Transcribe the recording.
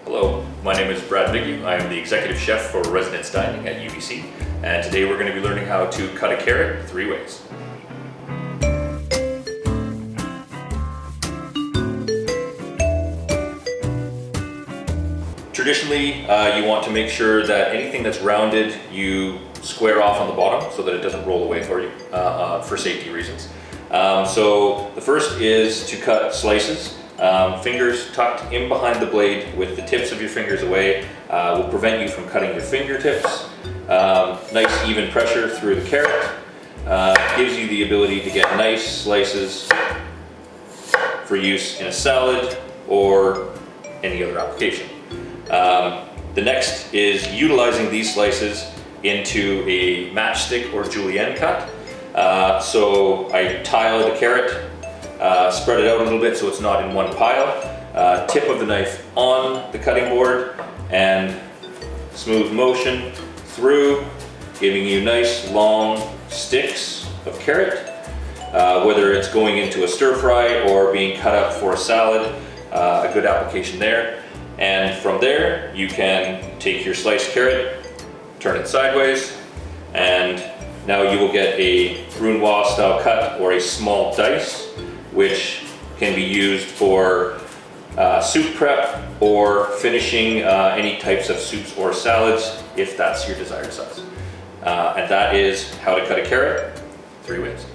Hello, my name is Brad Miggy. I am the executive chef for Residence Dining at UBC, and today we're going to be learning how to cut a carrot 3 ways. Traditionally, you want to make sure that anything that's rounded you square off on the bottom so that it doesn't roll away for you for safety reasons. So the first is to cut slices. Fingers tucked in behind the blade with the tips of your fingers away will prevent you from cutting your fingertips. Nice even pressure through the carrot gives you the ability to get nice slices for use in a salad or any other application. The next is utilizing these slices into a matchstick or julienne cut. So I tile the carrot, spread it out a little bit so it's not in one pile, tip of the knife on the cutting board and smooth motion through, giving you nice long sticks of carrot, whether it's going into a stir fry or being cut up for a salad, a good application there. And from there, you can take your sliced carrot, turn it sideways, and now you will get a brunoise style cut or a small dice, which can be used for soup prep or finishing any types of soups or salads if that's your desired size. And that is how to cut a carrot 3 ways.